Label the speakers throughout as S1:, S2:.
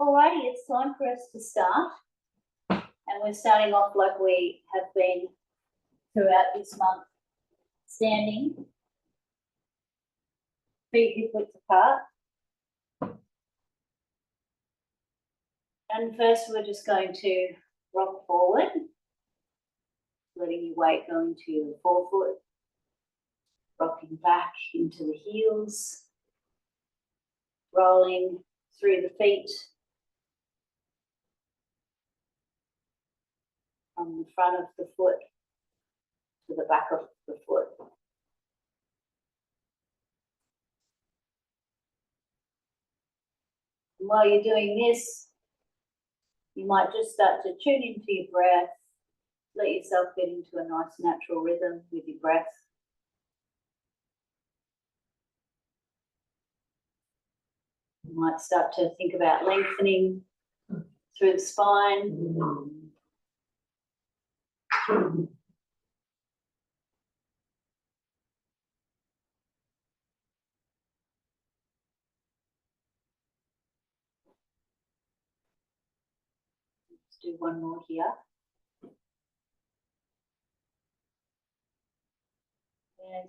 S1: Alrighty, it's time for us to start. And we're starting off like we have been throughout this month, standing, feet hip width apart. And first we're just going to rock forward, letting your weight go into your forefoot, rocking back into the heels, rolling through the feet, from the front of the foot to the back of the foot. And while you're doing this, you might just start to tune into your breath, let yourself get into a nice natural rhythm with your breath. You might start to think about lengthening through the spine. Let's do one more here. And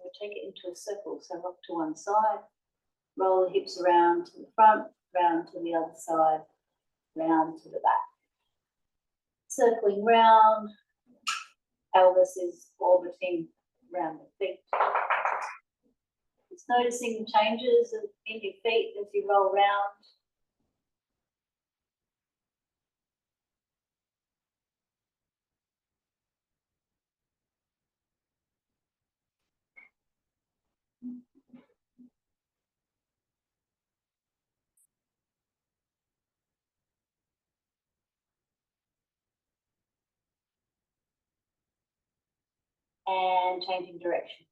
S1: we'll take it into a circle. So rock to one side, roll the hips around to the front, round to the other side, round to the back. Circling round, pelvis is orbiting around the feet. Just noticing the changes in your feet as you roll round. And changing direction.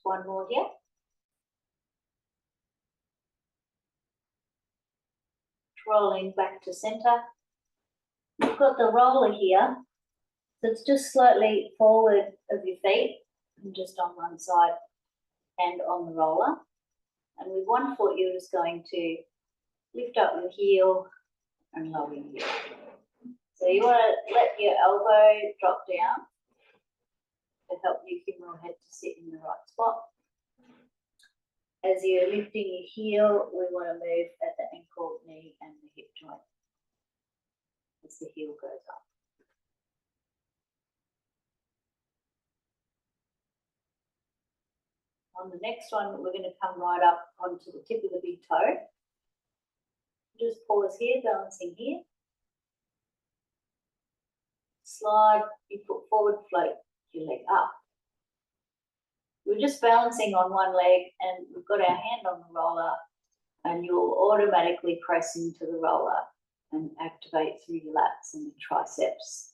S1: One more here. Rolling back to center. You've got the roller here, so it's just slightly forward of your feet, and just on one side and on the roller. And with one foot, you're just going to lift up your heel and lower your heel. So you want to let your elbow drop down to help your humeral head to sit in the right spot. As you're lifting your heel, we want to move at the ankle, knee, and the hip joint as the heel goes up. On the next one, we're going to come right up onto the tip of the big toe. Just pause here, balancing here. Slide your foot forward, float your leg up. We're just balancing on one leg and we've got our hand on the roller, and you'll automatically press into the roller and activate through your lats and your triceps.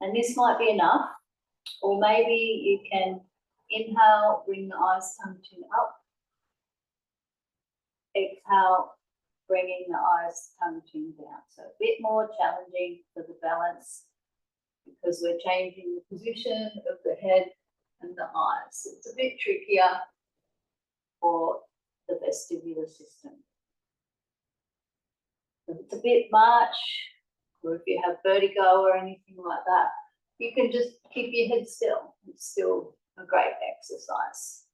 S1: And this might be enough, or maybe you can inhale, bring the eyes, tongue, chin up. Exhale, bringing the eyes, tongue, chin down. So a bit more challenging for the balance because we're changing the position of the head and the eyes. It's a bit trickier for the vestibular system. If it's a bit much, or if you have vertigo or anything like that, you can just keep your head still. It's still a great exercise.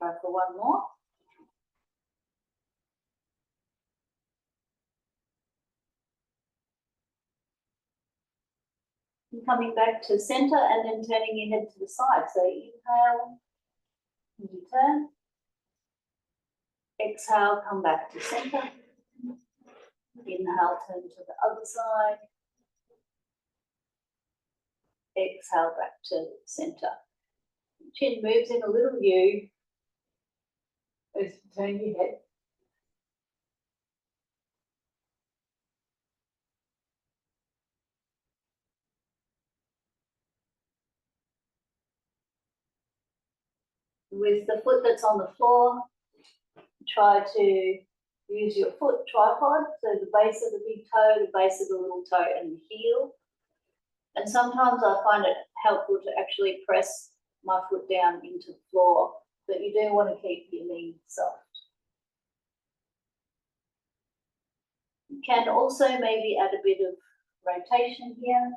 S1: Try for one more. Coming back to center and then turning your head to the side. So inhale, and you turn. Exhale, come back to center. Inhale, turn to the other side. Exhale, back to center. Chin moves in a little U as you turn your head. With the foot that's on the floor, try to use your foot tripod, so the base of the big toe, the base of the little toe, and the heel. And sometimes I find it helpful to actually press my foot down into the floor, but you do want to keep your knee soft. You can also maybe add a bit of rotation here.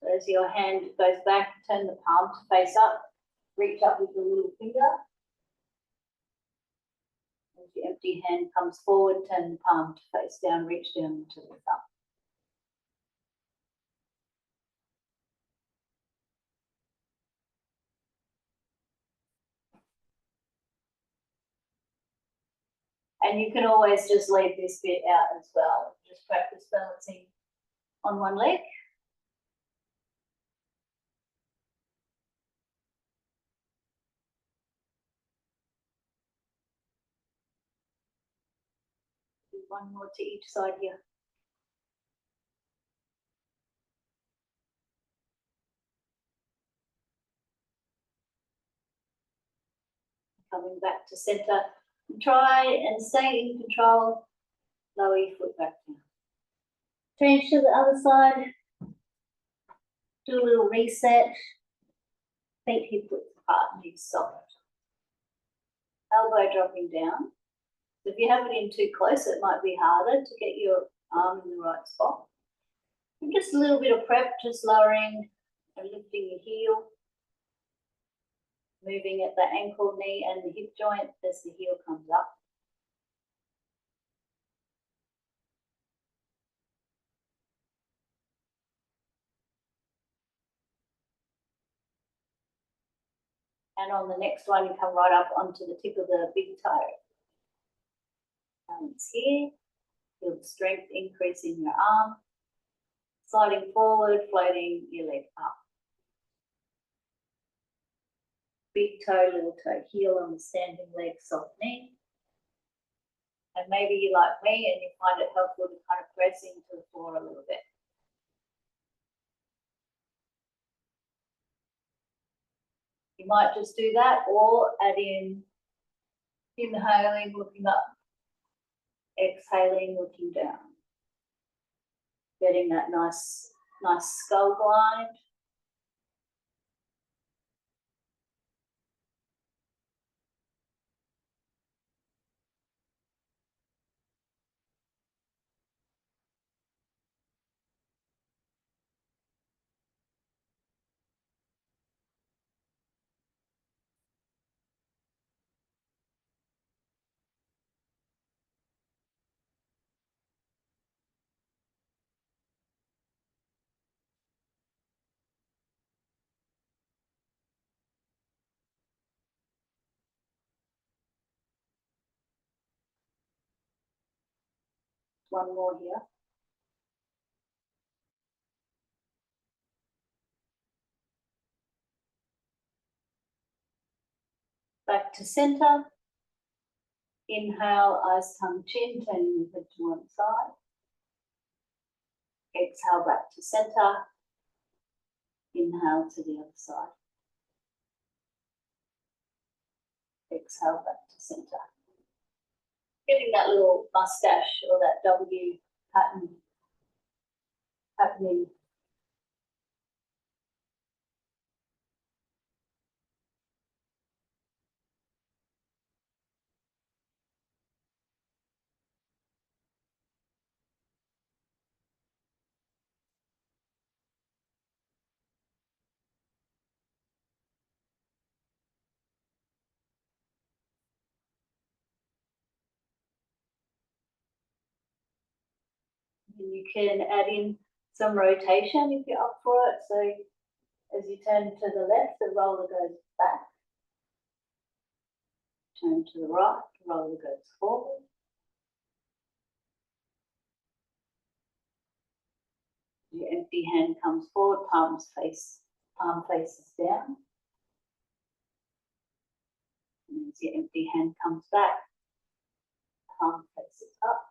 S1: So as your hand goes back, turn the palm to face up, reach up with the little finger. As your empty hand comes forward, turn the palm to face down, reach down to the thumb. And you can always just leave this bit out as well. Just practice balancing on one leg. Do one more to each side here. Coming back to center. Try and stay in control. Lower your foot back down. Change to the other side. Do a little reset. Feet hip width apart, knees soft. Elbow dropping down. So if you have it in too close, it might be harder to get your arm in the right spot. And just a little bit of prep, just lowering and lifting your heel. Moving at the ankle, knee, and the hip joint as the heel comes up. And on the next one, you come right up onto the tip of the big toe. Balance here. Feel the strength increase in your arm. Sliding forward, floating your leg up. Big toe, little toe, heel on the standing leg, soft knee. And maybe you're like me and you find it helpful to kind of press into the floor a little bit. You might just do that or add in inhaling, looking up, exhaling, looking down. Getting that nice skull glide. One more here. Back to center. Inhale, eyes, tongue, chin, turning your head to one side. Exhale, back to center. Inhale to the other side. Exhale, back to center. Getting that little mustache or that W pattern happening. You can add in some rotation if you're up for it. So as you turn to the left, the roller goes back. Turn to the right, the roller goes forward. Your empty hand comes forward, palm faces down. And as your empty hand comes back, palm faces up.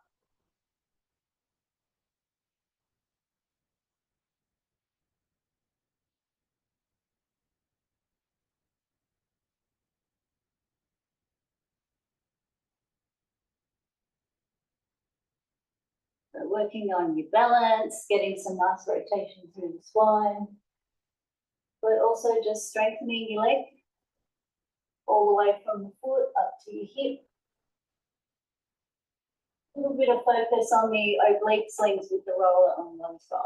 S1: So working on your balance, getting some nice rotation through the spine, but also just strengthening your leg all the way from the foot up to your hip. A little bit of focus on the oblique slings with the roller on one side.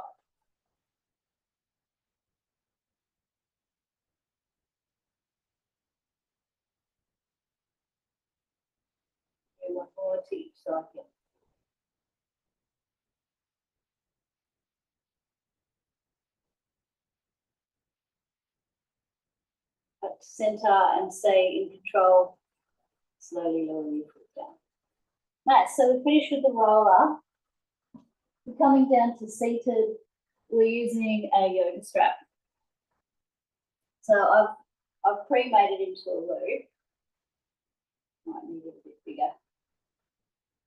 S1: Do one more to each side here. Back to center and stay in control. Slowly lower your foot down. Right, so we're finished with the roller. We're coming down to seated. We're using a yoga strap. So I've pre-made it into a loop. Might need it a bit bigger.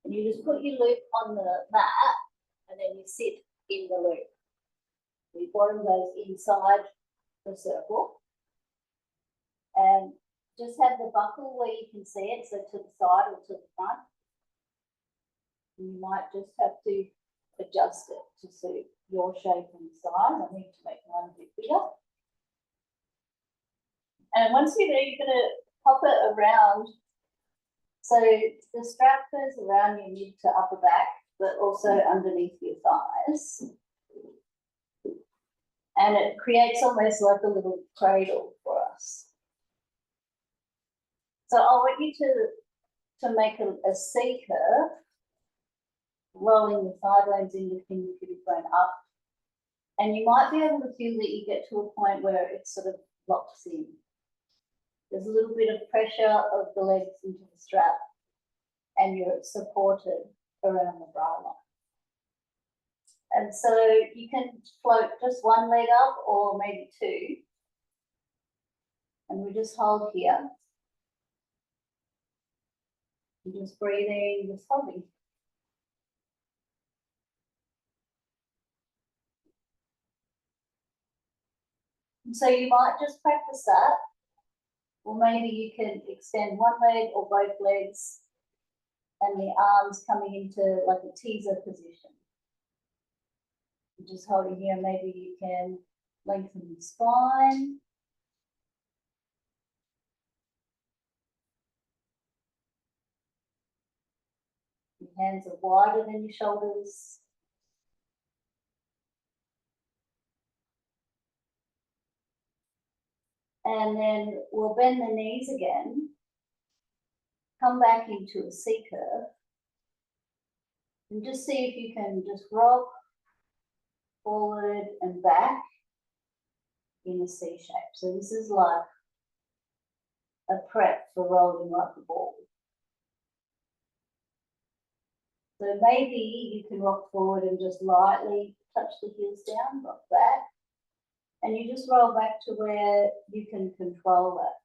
S1: And you just put your loop on the mat and then you sit in the loop. Your bottom goes inside the circle. And just have the buckle where you can see it, so to the side or to the front. You might just have to adjust it to suit your shape and size. I need to make mine a bit bigger. And once you're there, you're going to pop it around. So the strap goes around your mid to upper back, but also underneath your thighs. And it creates almost like a little cradle for us. So I want you to make a C curve, rolling the side bones in, lifting the pubic bone up. And you might be able to feel that you get to a point where it sort of locks in. There's a little bit of pressure of the legs into the strap and you're supported around the bra line. And so you can float just one leg up or maybe two. And we just hold here. You're just breathing, just holding. And so you might just practice that. Or maybe you can extend one leg or both legs and the arms coming into like a teaser position. You're just holding here, maybe you can lengthen the spine. Your hands are wider than your shoulders. And then we'll bend the knees again. Come back into a C curve. And just see if you can just rock forward and back in a C shape. So this is like a prep for rolling like a ball. So maybe you can rock forward and just lightly touch the heels down, rock back. And you just roll back to where you can control that.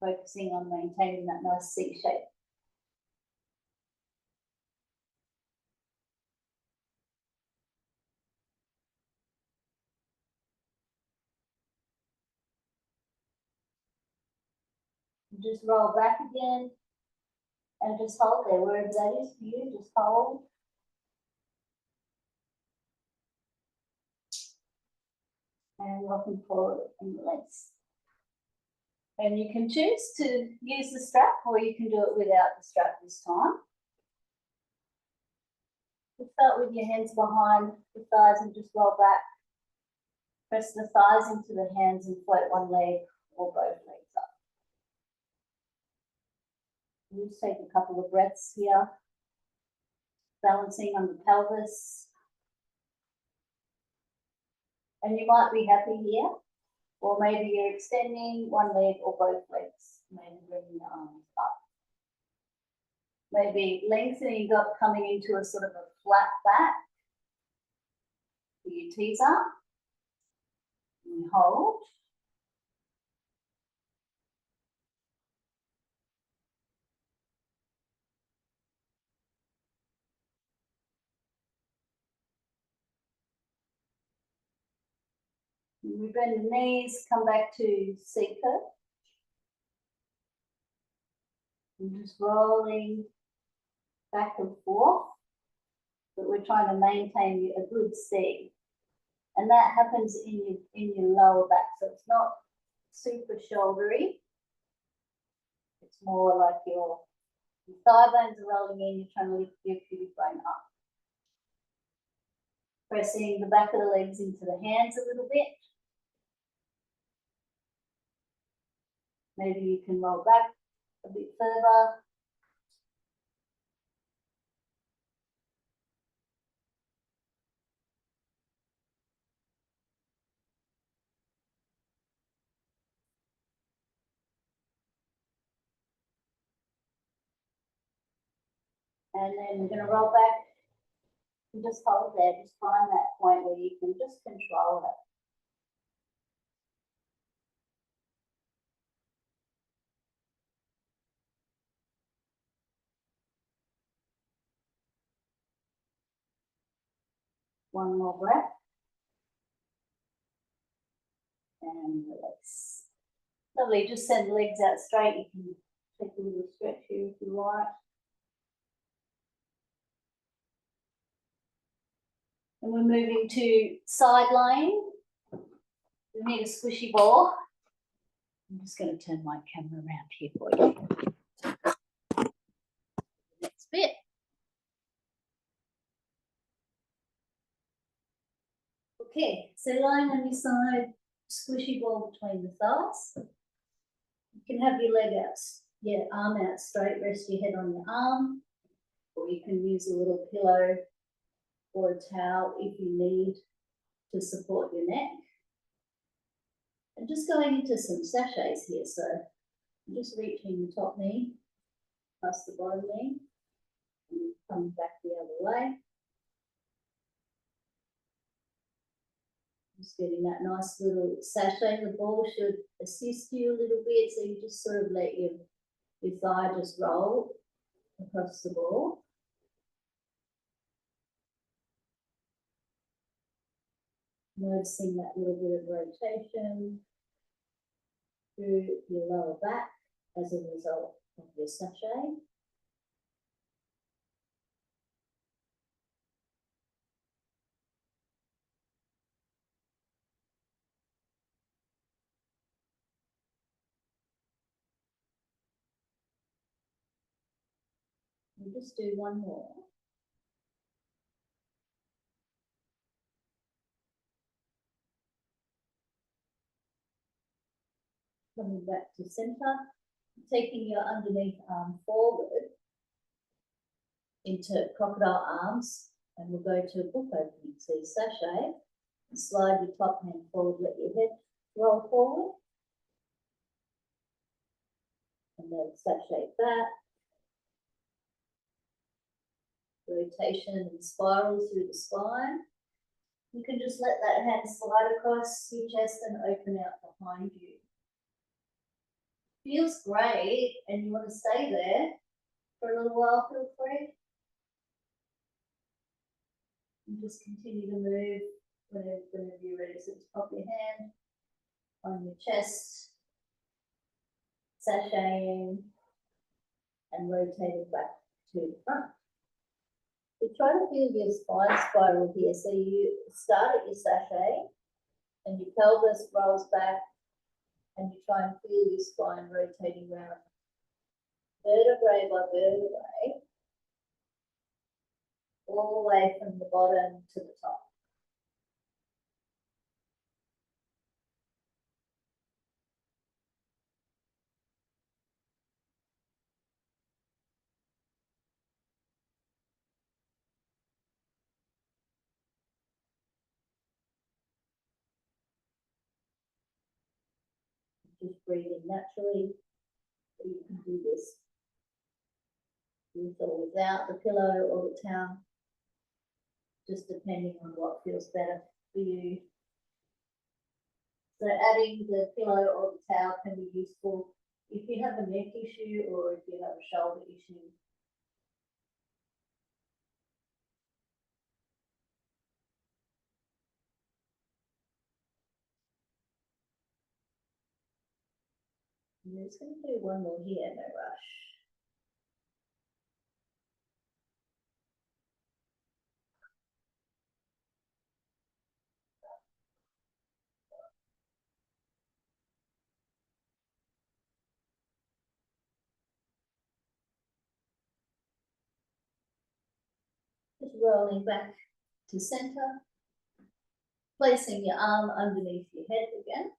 S1: Focusing on maintaining that nice C shape. Just roll back again and just hold there, wherever that is for you, just hold. And rocking forward and release. And you can choose to use the strap or you can do it without the strap this time. We'll start with your hands behind the thighs and just roll back. Press the thighs into the hands and float one leg or both legs up. We'll just take a couple of breaths here, balancing on the pelvis. And you might be happy here, or maybe you're extending one leg or both legs, maybe bringing the arms up. Maybe lengthening up, coming into a sort of a flat back. Put your tees up and hold. And we bend the knees, come back to C-curve. And just rolling back and forth, but we're trying to maintain a good C. And that happens in your lower back, so it's not super shouldery. It's more like your thigh bones are rolling in, you're trying to lift your pubic bone up. Pressing the back of the legs into the hands a little bit. Maybe you can roll back a bit further. And then we're going to roll back and just hold there. Just find that point where you can just control it. One more breath. And release. Lovely, just send the legs out straight. You can take a little stretch here if you like. And we're moving to side lying. We need a squishy ball. I'm just going to turn my camera around here for you. Next bit. Okay, so lying on your side, squishy ball between the thighs. You can have your leg out, your arm out straight, rest your head on your arm, or you can use a little pillow or a towel if you need to support your neck. And just going into some sachets here, so I'm just reaching the top knee, past the bottom knee, and come back the other way. Just getting that nice little sachet. The ball should assist you a little bit, so you just sort of let your thigh just roll across the ball. Noticing that little bit of rotation through your lower back as a result of your sachet. We'll just do one more. Coming back to center, taking your underneath arm forward into crocodile arms, and we'll go to a book opening. So you sachet, and slide your top hand forward, let your head roll forward, and then sachet back. Rotation and spiral through the spine. You can just let that hand slide across your chest and open out behind you. Feels great, and you want to stay there for a little while, feel free. And just continue to move whenever you're ready. So just pop your hand on your chest, sashaying, and rotating back to the front. So try to feel your spine spiral here. So you start at your sachet, and your pelvis rolls back, and you try and feel your spine rotating around vertebrae by vertebrae, all the way from the bottom to the top. just breathing naturally. You can do this with or without the pillow or the towel, just depending on what feels better for you. So adding the pillow or the towel can be useful if you have a neck issue or if you have a shoulder issue. I'm just going to do one more here, no rush. Just rolling back to center, placing your arm underneath your head again,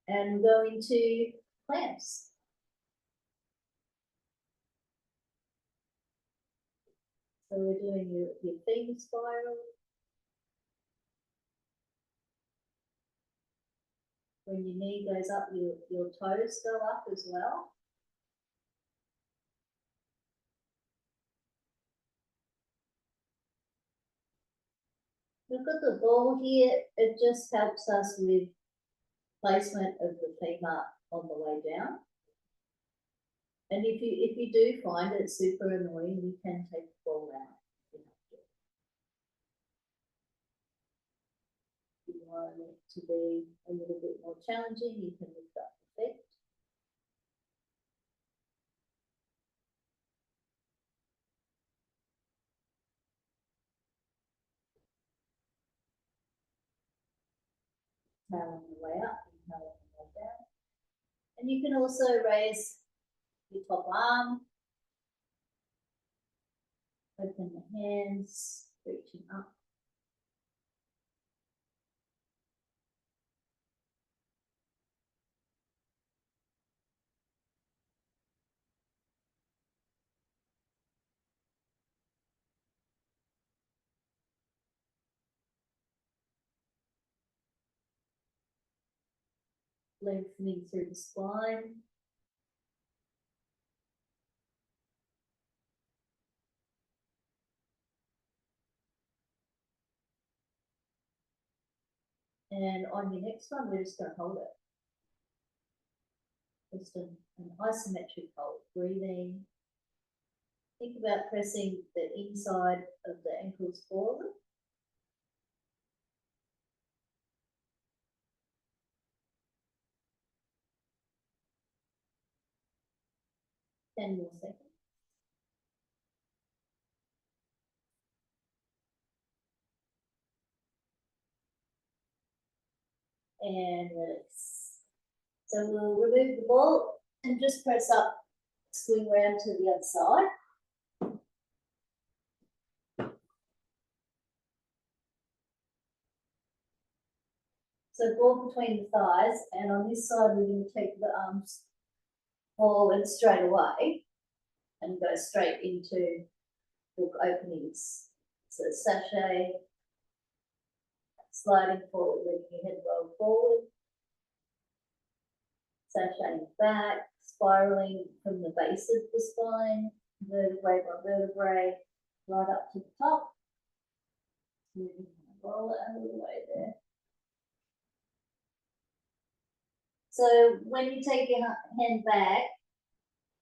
S1: and go into clamps. So we're doing your femur spiral. When your knee goes up, your toes go up as well. We've got the ball here. It just helps us with placement of the femur on the way down. And if you do find it super annoying, you can take the ball out if you have to. If you want it to be a little bit more challenging, you can lift up the feet. Inhale on the way up, inhale on the way down. And you can also raise your top arm, open the hands, reaching up. Lengthening through the spine. And on your next one, we're just going to hold it. Just an isometric hold, breathing. Think about pressing the inside of the ankles forward. Ten more seconds. And release. So we'll remove the ball and just press up, swing around to the other side. So ball between the thighs, and on this side we're going to take the arms forward straight away and go straight into hook openings. So sachet, sliding forward, letting your head roll forward, sashaying back, spiraling from the base of the spine, vertebrae by vertebrae, right up to the top. Roll it out of the way there. So when you take your hand back,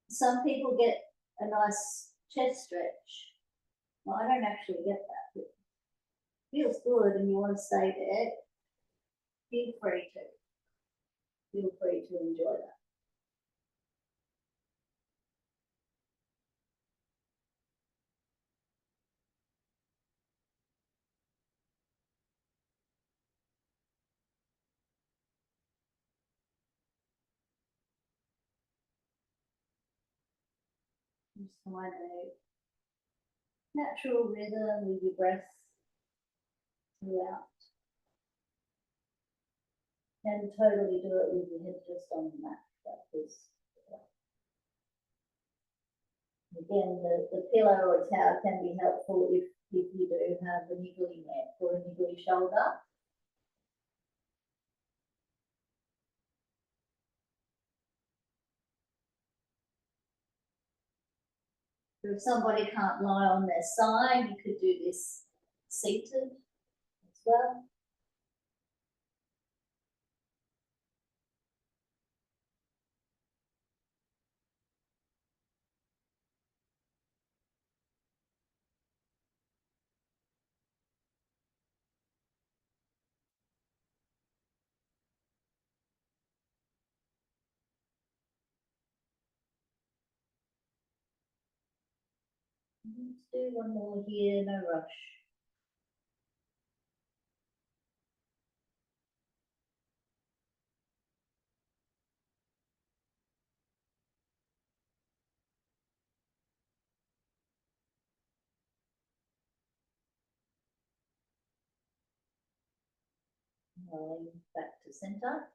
S1: some people get a nice chest stretch. Well, I don't actually get that. It feels good and you want to stay there. Feel free to. Feel free to enjoy that. Just find a natural rhythm with your breath throughout. And totally do it with your head just on the mat. That is, again, the pillow or towel can be helpful if you do have a niggly neck or a niggly shoulder. If somebody can't lie on their side, you could do this seated as well. Let's do one more here, no rush. Rolling back to center.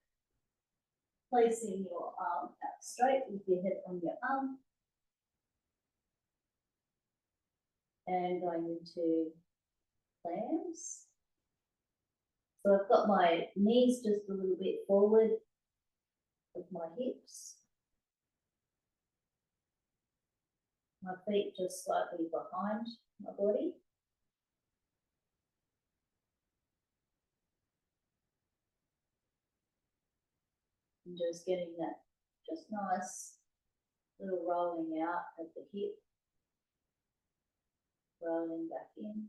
S1: Placing your arm out straight with your head on your arm. And going into clams. So I've got my knees just a little bit forward of my hips. My feet just slightly behind my body. And just getting that just nice little rolling out at the hip. Rolling back in.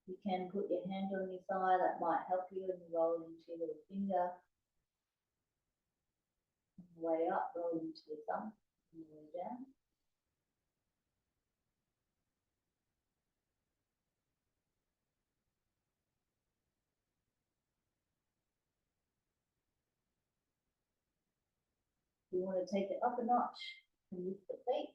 S1: You can put your hand on your thigh, that might help you, and roll into your little finger. On the way up, roll into your thumb, and the way down. You want to take it up a notch and lift the feet.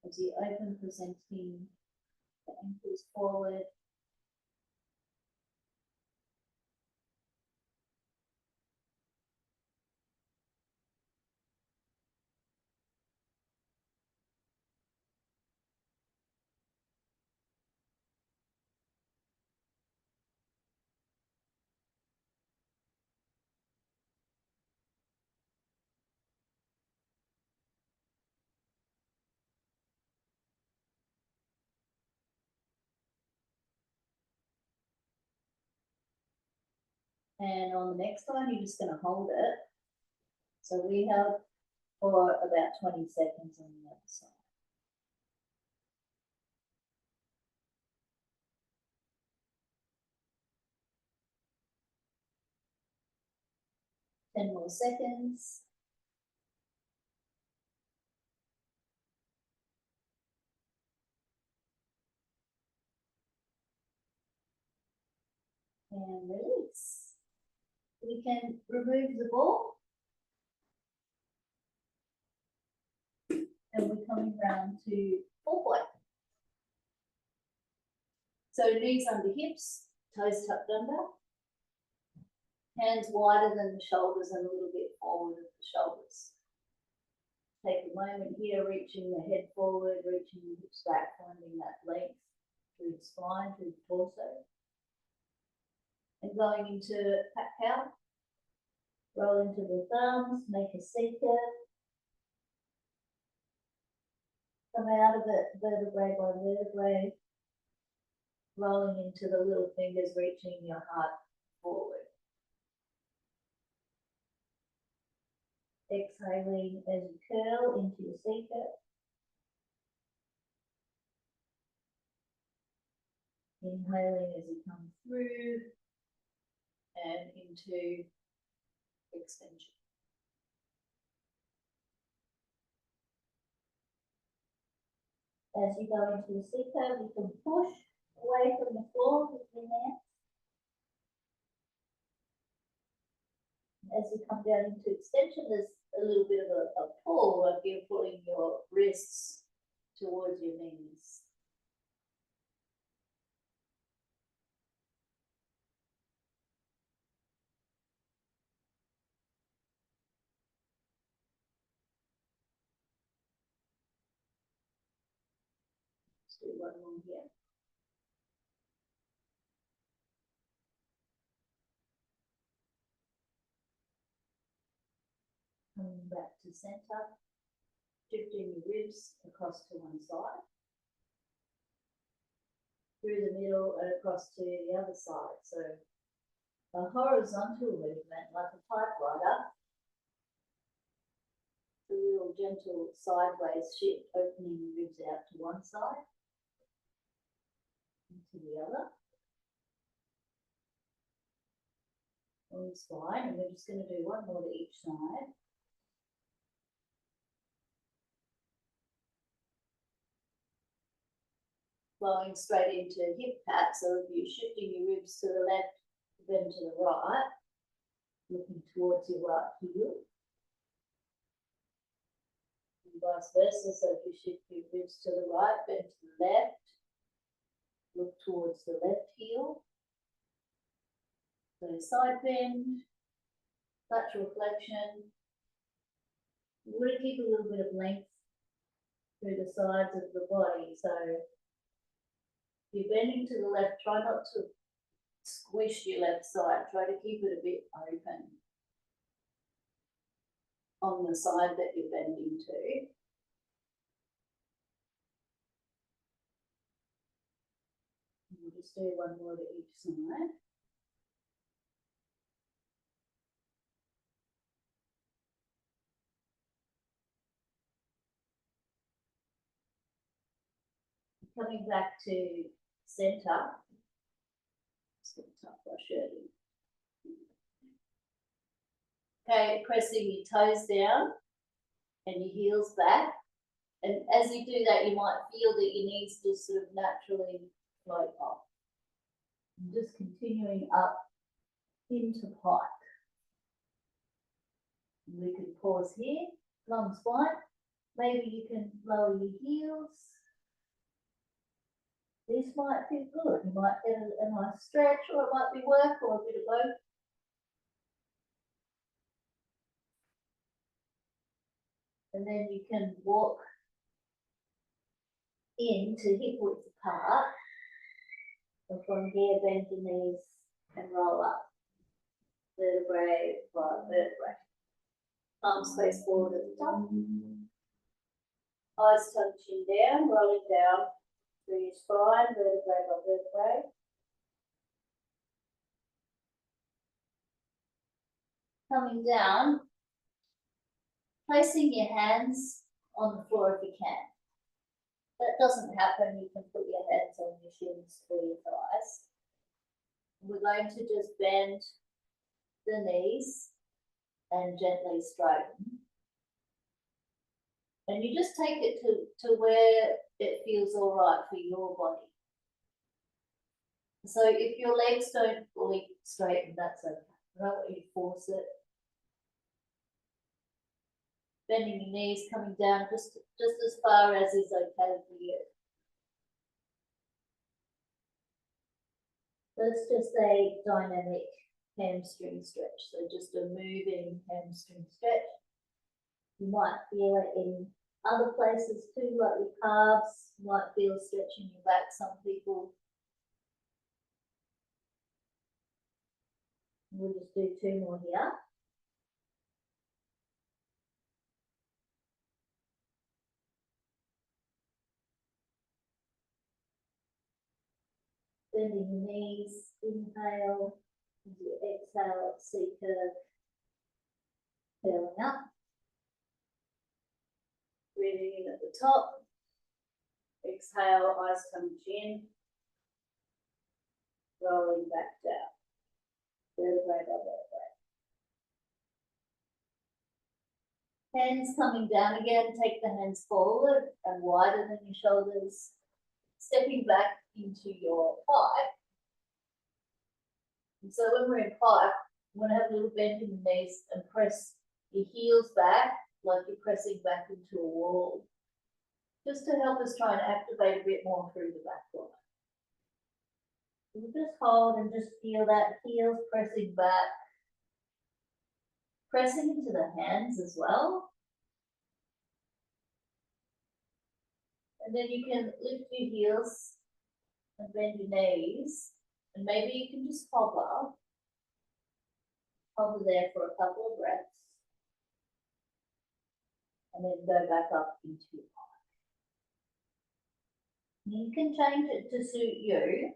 S1: As you open, presenting the ankles forward. And on the next one, you're just going to hold it. So we have for about 20 seconds on the other side. Ten more seconds. And release. We can remove the ball. And we're coming round to full point. So knees under hips, toes tucked under. Hands wider than the shoulders and a little bit forward of the shoulders. Take a moment here, reaching the head forward, reaching the hips back, finding that length through the spine, through the torso. And going into cat cow. Roll into the thumbs, make a C curve. Come out of it vertebrae by vertebrae. Rolling into the little fingers, reaching your heart forward. Exhaling as you curl into your C curve. Inhaling as you come through and into extension. As you go into the C curve, you can push away from the floor with your hands. As you come down into extension, there's a little bit of a pull, like you're pulling your wrists towards your knees. Let's do one more here. Coming back to center, shifting your ribs across to one side, through the middle and across to the other side. So a horizontal movement like a typewriter, a little gentle sideways shift, opening the ribs out to one side and to the other. On the spine, and we're just going to do one more to each side. Flowing straight into hip pat, so if you're shifting your ribs to the left, then to the right, looking towards your right heel. And vice versa, so if you shift your ribs to the right, bend to the left, look towards the left heel. So side bend, lateral flexion. You want to keep a little bit of length through the sides of the body. So if you're bending to the left, try not to squish your left side. Try to keep it a bit open on the side that you're bending to. And we'll just do one more to each side. Coming back to center. Just going to tuck my shirt in. Okay, pressing your toes down and your heels back. And as you do that, you might feel that your knees just sort of naturally float up. And just continuing up into pike. And we can pause here, long spine. Maybe you can lower your heels. This might feel good. You might get a nice stretch, or it might be work, or a bit of both. And then you can walk into hip width apart. And from here, bend your knees and roll up. Vertebrae by vertebrae. Arms face forward at the top. Eyes touching down, rolling down through your spine, vertebrae by vertebrae. Coming down, placing your hands on the floor if you can. That doesn't happen, you can put your hands on your shins or your thighs. We're going to just bend the knees and gently straighten. And you just take it to where it feels all right for your body. So if your legs don't fully straighten, that's okay. I don't want you to force it. Bending your knees, coming down just as far as is okay for you. That's just a dynamic hamstring stretch. So just a moving hamstring stretch. You might feel it in other places too, like your calves. You might feel stretching your back, some people. We'll just do two more here. Bending your knees, inhale, as you exhale, C curve, curling up. Breathing in at the top, exhale, eyes come chin, rolling back down, vertebrae by vertebrae. Hands coming down again, take the hands forward and wider than your shoulders, stepping back into your pike. And so when we're in pike, you want to have a little bend in the knees and press your heels back like you're pressing back into a wall, just to help us try and activate a bit more through the back line. We'll just hold and just feel that heels pressing back, pressing into the hands as well. And then you can lift your heels and bend your knees, and maybe you can just hover there for a couple of breaths. and then go back up into your pike. You can change it to suit you.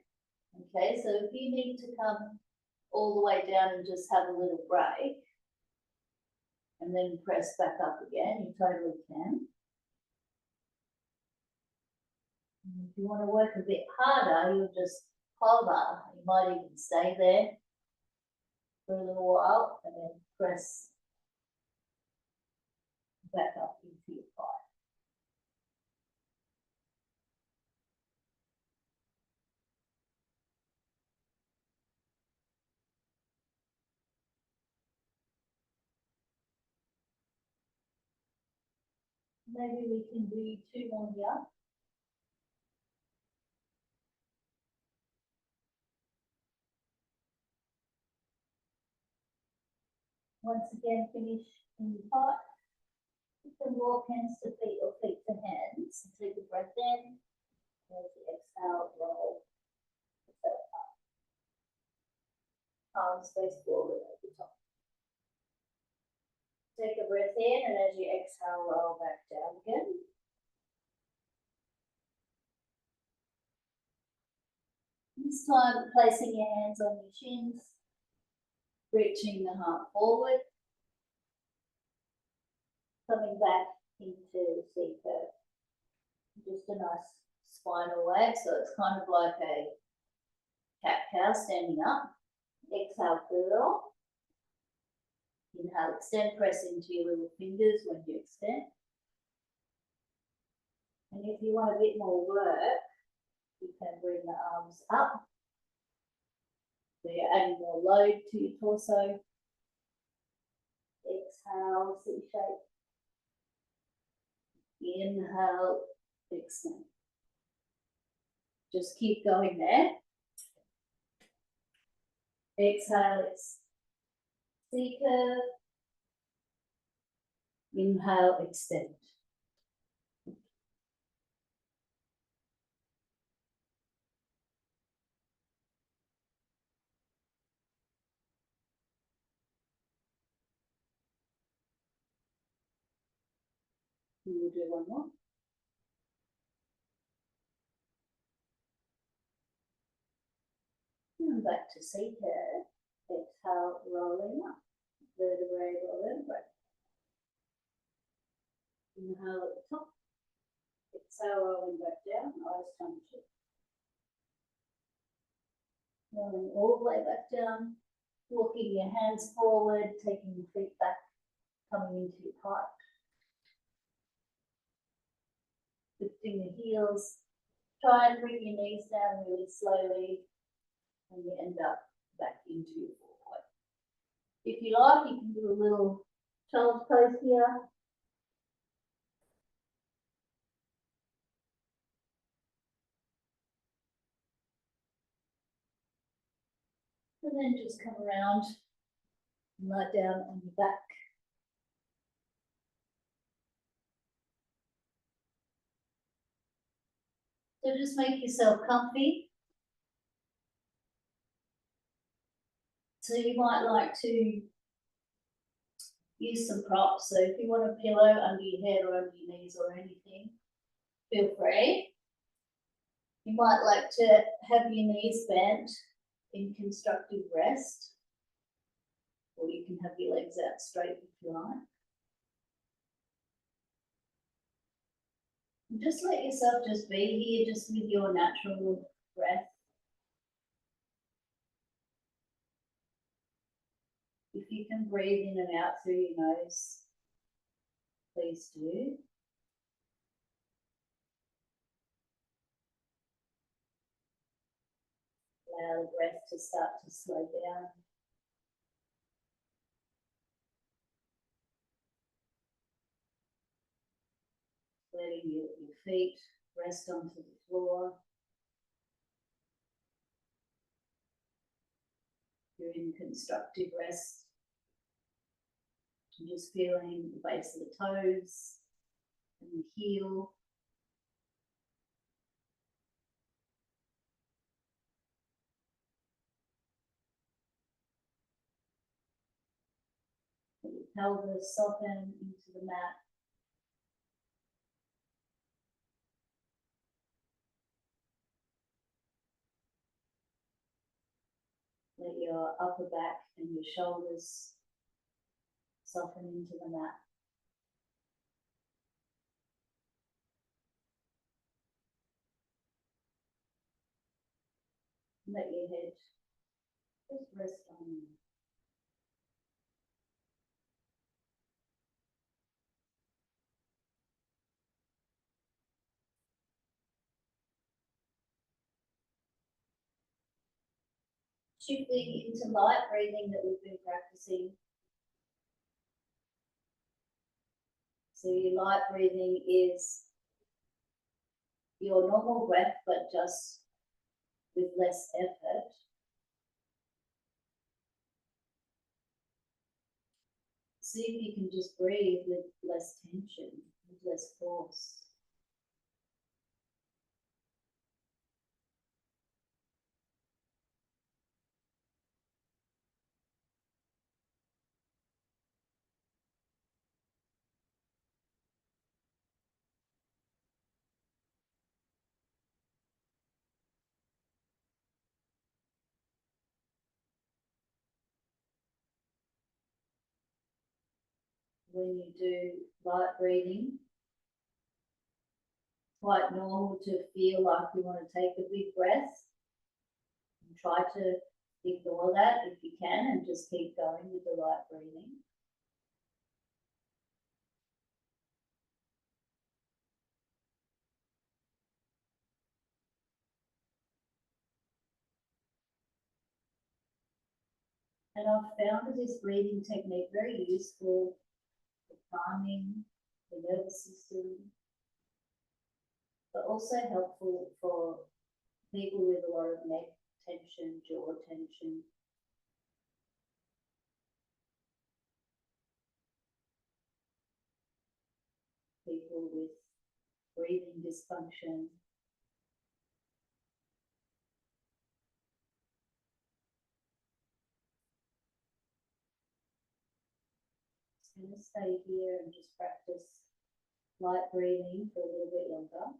S1: Okay, so if you need to come all the way down and just have a little break, and then press back up again, you totally can. And if you want to work a bit harder, you'll just hover. You might even stay there for a little while and then press back up into your pike. Maybe we can do 2 more here. Once again, finish in your pike. You can walk hands to feet or feet to hands. Take a breath in. As you exhale, roll yourself up. Arms face forward at the top. Take a breath in, and as you exhale, roll back down again. This time, placing your hands on your shins, reaching the heart forward, coming back into C curve. Just a nice spinal wave, so it's kind of like a cat-cow standing up. Exhale, curl. Inhale, extend, press into your little fingers when you extend. And if you want a bit more work, you can bring the arms up. So you're adding more load to your torso. Exhale, C shape. Inhale, extend. Just keep going there. Exhale, it's C curve. Inhale, extend. We will do one more. And back to C curve. Exhale, rolling up. Vertebrae or vertebrae. Inhale at the top. Exhale, rolling back down. Eyes touching. Rolling all the way back down. Walking your hands forward, taking your feet back, coming into your pike. Lifting the heels. Try and bring your knees down really slowly, and you end up back into your forward. If you like, you can do a little child's pose here. And then just come around and lie down on your back. So just make yourself comfy. So you might like to use some props. So if you want a pillow under your head or under your knees or anything, feel free. You might like to have your knees bent in constructive rest, or you can have your legs out straight if you like. And just let yourself just be here, just with your natural breath. If you can breathe in and out through your nose, please do. Allow the breath to start to slow down. Letting your feet rest onto the floor. You're in constructive rest. I'm just feeling the base of the toes and the heel. Let your pelvis soften into the mat. your upper back and your shoulders soften into the mat. Let your head just rest on you. Shifting into light breathing that we've been practicing. So your light breathing is your normal breath, but just with less effort. See if you can just breathe with less tension, with less force. When you do light breathing, quite normal to feel like you want to take a big breath. And try to ignore that if you can and just keep going with the light breathing. And I've found this breathing technique very useful for calming the nervous system, but also helpful for people with a lot of neck tension, jaw tension. People with breathing dysfunction. Just going to stay here and just practice light breathing for a little bit longer.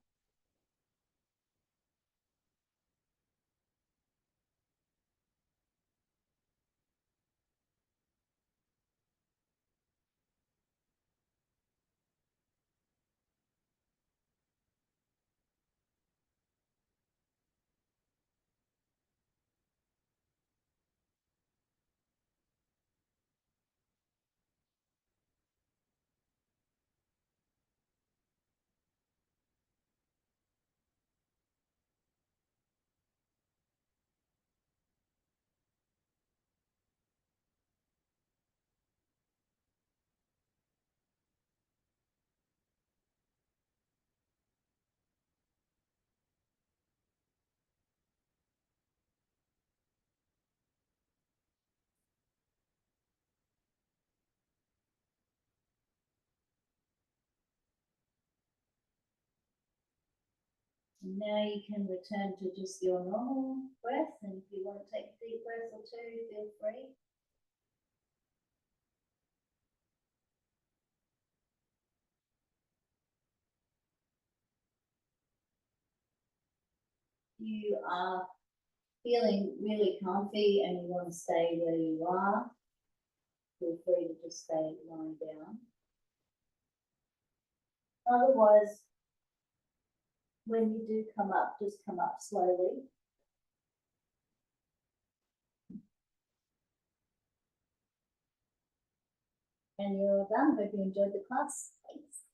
S1: And now you can return to just your normal breath, and if you want to take a deep breath or two, feel free. You are feeling really comfy and you want to stay where you are, feel free to just stay lying down. Otherwise, when you do come up, just come up slowly. And you're done. Hope you enjoyed the class. Thanks.